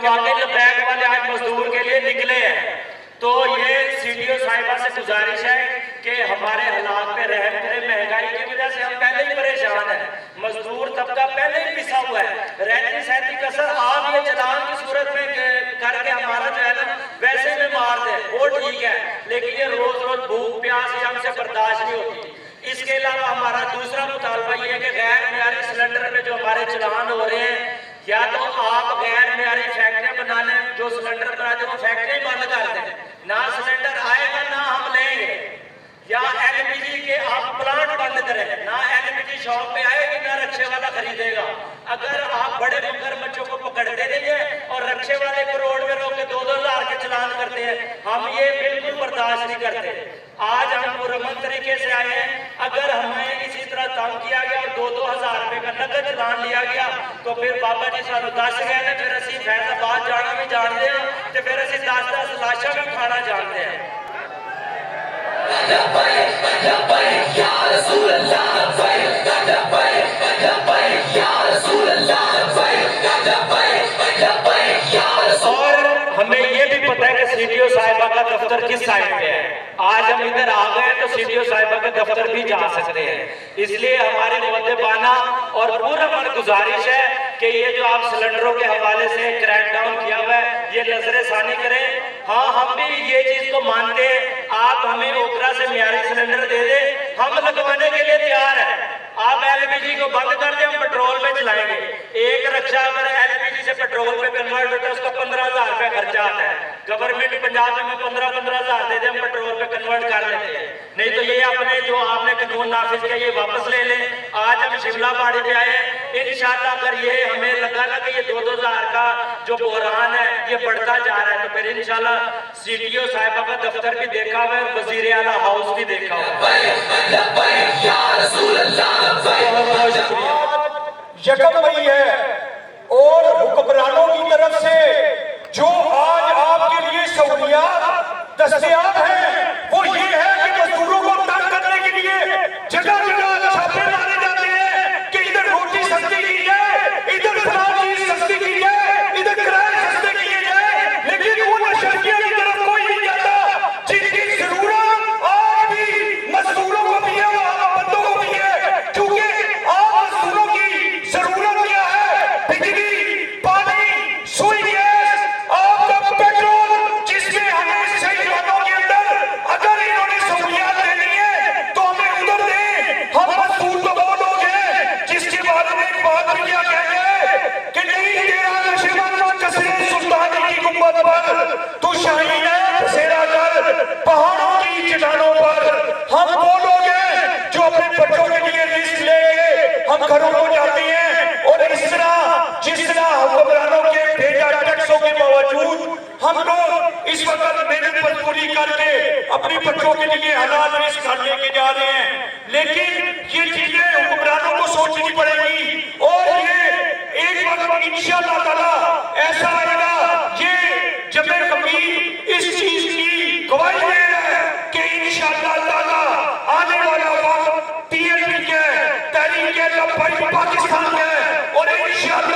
واقعی لبیک والے آج مزدور کے لیے نکلے ہیں. تو یہ سی ڈی او صاحبہ سے گزارش ہے کہ ہمارے حالات پہ رحم کرے. مہنگائی کی وجہ سے ہم پہلے ہی پریشان ہیں, مزدور طبقہ پہلے ہی پسا ہوا ہے, رہتی سہتی کسر آپ یہ چلان کی صورت میں کر کے ہمارا جو ہے نا ویسے میں مار دیں وہ ٹھیک ہے, لیکن یہ روز روز بھوک پیاس یہ ہم سے برداشت نہیں ہوتی. اس کے علاوہ ہمارا دوسرا مطالبہ یہ ہے کہ غیر معیاری سلنڈر میں جو ہمارے چلان ہو رہے ہیں, یا تو آپ غیر معیاری فیکٹریاں بنا لیں, جو سلنڈر بناتے ہیں وہ فیکٹری بند کر دیں, نہ سلنڈر آئے گا نہ ہم لیں گے, یا ایل پی جی کے آپ پلانٹ بند کریں, نہ ایل پی جی شاپ پہ آئے گی نہ رکشے والا خریدے گا. اگر آپ بڑے مگر بچوں کو پکڑتے نہیں ہیں اور رکشے والے کو روڈ میں روک کے 2,000 کے چلان کرتے ہیں, ہم یہ بالکل برداشت نہیں کرتے. آج ہم پرامن طریقے سے آئے ہیں, اگر ہمیں اسی طرح تنگ کیا گیا اور 2,000 روپے کا نقد چلان لیا گیا تو پھر بابا جی سانو دس گئے نے پھر اسی فیض آباد جانا بھی جانتے ہیں تو پھر اسی 10 لاشاں بھی کھانا جانتے ہیں. اور ہمیں یہ بھی پتہ ہے کہ سی ڈی او صاحبہ کا دفتر کس سائٹ پہ ہے. آج ہم ادھر آ گئے تو سی ڈی او صاحبہ کے دفتر بھی جا سکتے ہیں. اس لیے ہماری مؤدبانہ اور پورا من گزارش ہے کہ یہ جو آپ سلنڈروں کے حوالے سے کریک ڈاؤن کیا ہوا ہے یہ نظر ثانی کریں. ہاں ہم بھی یہ چیز کو مانتے ہیں, آپ ہمیں اوکرا سے معیاری سلنڈر دے دیں, ہم لگوانے کے لیے تیار ہیں. آپ ایل پی جی کو بند کر دیں, ہم پیٹرول پہ چلائیں گے. ایک رکشہ اگر ایل پی جی سے پیٹرول پہ کنورٹ ہوتا ہے اس کا 15,000 روپے خرچہ آتا ہے. گورنمنٹ پنجاب میں 15,000 دے دیں, ہم پیٹرول پہ کنورٹ کر لیتے ہیں. نہیں تو یہ اپنے جو آپ نے قانون نافذ کیا یہ واپس لے لیں. آج ہم شملہ باڑی پہ آئے ہیں, انشاءاللہ اگر یہ ہمیں لگا نا کہ یہ 2,000 کا جو بحران ہے یہ بڑھتا جا رہا ہے تو پھر انشاءاللہ سی ڈی او صاحبہ کا دفتر بھی دیکھا ہوا ہے اور وزیر اعلیٰ ہاؤس بھی دیکھا ہوا ہے. یکم مئی ہے اور حکمرانوں کی طرف سے جو آج آپ کے لیے سہولیات دستیاب ہیں وہ یہ ہے کہ مزدوروں کو تنگ کرنے کے لیے جگہ جگہ چھاپے مارے جاتے ہیں کہ ادھر روٹی سستی کی جائے, ادھر فلاں چیز سستی کی جائے, ادھر کرائے سستے کیے جائے, لیکن ان اشرفیہ کی طرف کوئی نہیں جاتا جن کی ضرورت آج بھی مزدوروں کو بھی ہے اور بندوں کو بھی ہے. کیونکہ آج مزدوروں کی ضرورت کیا ہے؟ بجلی, پانی, سوئی گیس, آپ کا پیٹرول, جس میں ہمیں صحیح جانوں کے اندر اگر انہوں نے سہولیات دینی ہے تو ہمیں ادھر دیں. ہم مزدور تو وہ لوگ ہیں جس کے بارے میں ایک بات بھی کیا کہہ گئے کہ نہیں تیرا نشیمن کسرے سلطانی کی گنبد پر تو شاہین ہے بسیرا کر پہاڑوں کی چٹانوں پر. ہم وہ لوگ ہیں جو اپنے بچوں کے لیے رزق لے کے ہم گھروں کو جاتے ہیں اور اس طرح جس طرح حکمرانوں کے بھیجا ٹیکسوں کے باوجود ہم لوگ اس وقت محنت مزدوری کر کے اپنی بچوں کے لیے حلال رزق لے کے جا رہے ہیں. لیکن یہ چیزیں حکمرانوں کو سوچنی پڑے گی اور یہ ایک وقت انشاءاللہ تعالی ایسا آئے گا. یہ جمع کبیر اس چیز کی گواہی دے رہا ہے کہ انشاءاللہ تعالی آنے والا وقت TLP کے تحریک لبیک پاکستان ہے اور انشاءاللہ